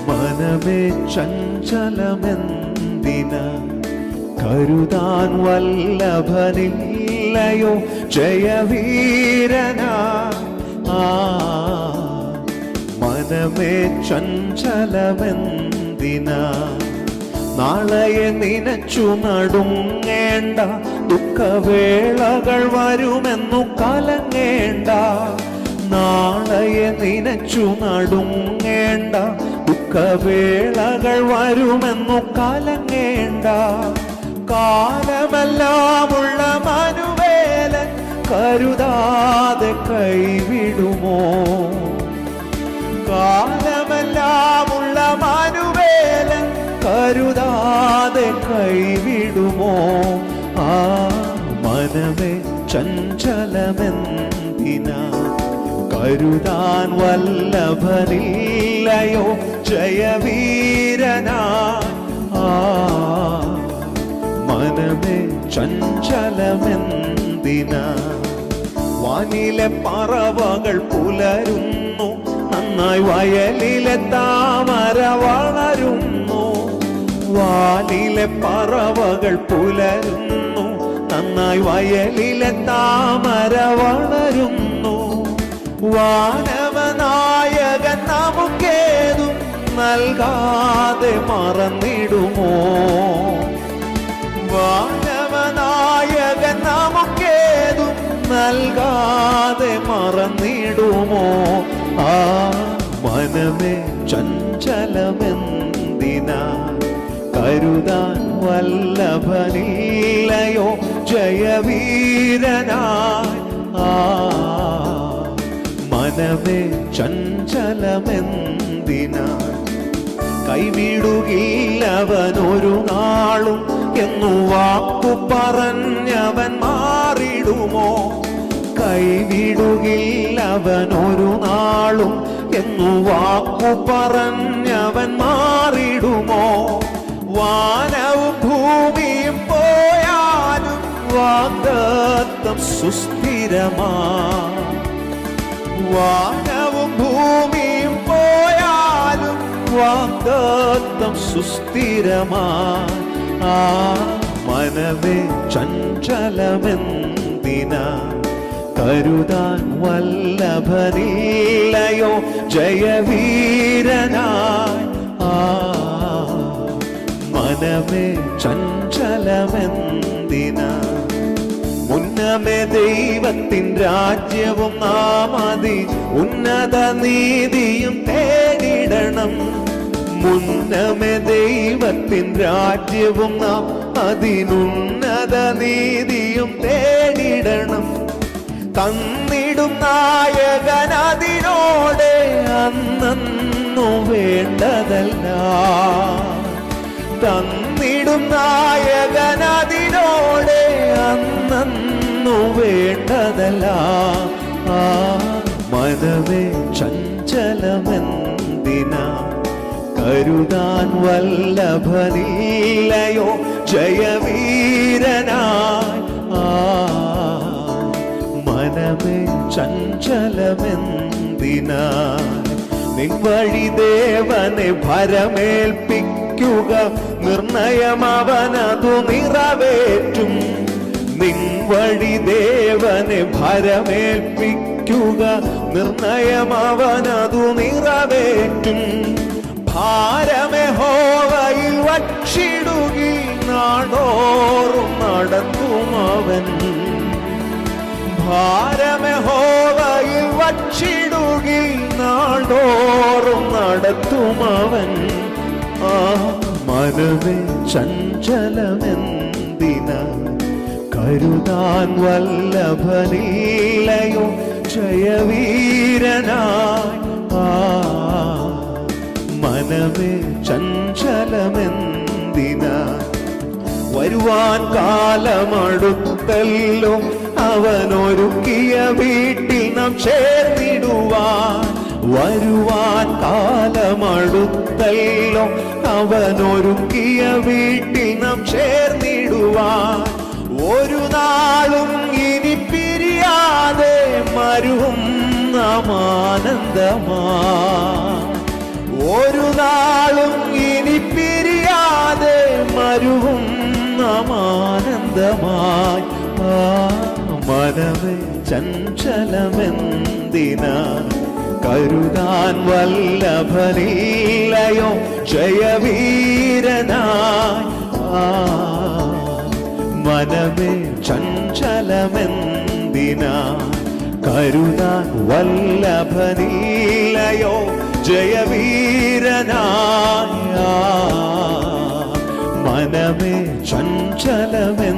മനമേ ചഞ്ചലമെന്തിന, കരുതാൻ വല്ലഭനില്ലയോ ജയവീരനാ. മനമേ ചഞ്ചലമെന്തിന, നാളെയെ നിനച്ചു നടുങ്ങേണ്ട, ദുഃഖവേളകൾ വരുമെന്നു കലങ്ങേണ്ട. നാളെയെ നിനച്ചു നടുങ്ങേണ്ട, ദുഃഖവേളകൾ വരുമെന്നു കലങ്ങേണ്ട. കാലമെല്ലാമുള്ള മനുവേലൻ കരുതാതെ കൈവിടുമോ? കാലമെല്ലാമുള്ള മനുവേലൻ കരുതാതെ കൈവിടുമോ? മനമേ ചഞ്ചലമെന്തിന, കരുതാൻ വല്ലഭനില്ലയോ ജയവീരനാ. മനമേ ചഞ്ചലമെന്തിന, വാനിലെ പറവകൾ പുലരുന്നു, നന്നായി വയലിലെ താമര വളരുന്നു. വാനിലെ പറവകൾ പുലരുന്നു, നന്നായി വയലിലെ താമര വളരുന്നു. വാനവനായകൻ നമുക്കേതും നൽകാതെ മറന്നിടുമോ? വാനവനായകൻ നമുക്കേതും നൽകാതെ മറന്നിടുമോ? മനമേ ചഞ്ചലമെന്തിന, കരുതാൻ വല്ലഭനില്ലയോ ജയവീരനായി. മനമേ ചഞ്ചലമെന്തിന, കൈവിടുകില്ലവനൊരു നാളും എന്നു വാക്കു പറഞ്ഞവൻ മാറിടുമോ? കൈവിടുകില്ലവനൊരു നാളും എന്നു വാക്കു പറഞ്ഞവൻ മാറിടുമോ? വാനവും ഭൂമിയും പോയാലും വാഗ്ദത്തം സുസ്ഥിരമാ. വാനവും ഭൂമിയും പോയാലും വാഗ്ദത്തം സുസ്ഥിരമാ. മനമേ ചഞ്ചലമെന്തിന, കരുതാൻ വല്ലഭനില്ലയോ ജയവീരനായി. മനമേ ചഞ്ചലമെന്തിന, മുന്നമേ ദൈവത്തിൻ രാജ്യവും നാമതി ഉന്നത നീതിയും തേടിടണം. മുന്നമേ ദൈവത്തിൻ രാജ്യവും നാം അതിനുന്നത നീതിയും തേടിടണം. തന്നിടും നായകൻ അതിനോടെ അന്നു വേണ്ടതല്ല. തന്നിടും നായകൻ അതിനോടെ അന്നു വേണ്ടതല്ല. മനമേ ചഞ്ചലമെന്തിന, കരുതാൻ വല്ലഭനില്ലയോ ജയവീരനായി. മനമേ ചഞ്ചലമെന്തിന, നിൻവഴി ദേവനെ ഭരമേൽപ്പിക്കുക, നിർണയം അവനതു നിറവേറ്റും. നിൻവഴി ദേവനെ ഭരമേൽപ്പിക്കുക, നിർണയം അവനതു നിറവേറ്റും. ഭാരമെഹോവയിൽ വച്ചിടുകി, നാടോറും നടത്തുമവൻ. ഭാരമെഹോവയിൽ വച്ചിടുകി, നാടോറും നടത്തുമവൻ. മനമേ ചഞ്ചലമെന്തിന, കരുതാൻ വല്ലഭനില്ലയോ ജയവീരനായി. മനമേ ചഞ്ചലമെന്തിന, വരുവാൻ കാലമടുത്തല്ലോ, അവനൊരുക്കിയ വീട്ടിൽ നാം ചേർന്നിടുവാൻ. വരുവാൻ കാലമടുത്തല്ലോ, അവനൊരുക്കിയ വീട്ടിൽ നാം ചേർന്നിടുവാൻ. ഒരു നാളും ഇനി പിരിയാതെ മരുവും നാം ആനന്ദമാ. ഒരു നാൾ നാം ആനന്ദമായി. മനമേ ചഞ്ചലമെന്തിനാ, കരുതാൻ വല്ലഭനില്ലയോ ജയവീരനായി. മനമേ ചഞ്ചലമെന്തിനാ, കരുതാൻ വല്ലഭനില്ലയോ ജയവീരനായ. മനമേ ചഞ്ചലമെന്തിനാ,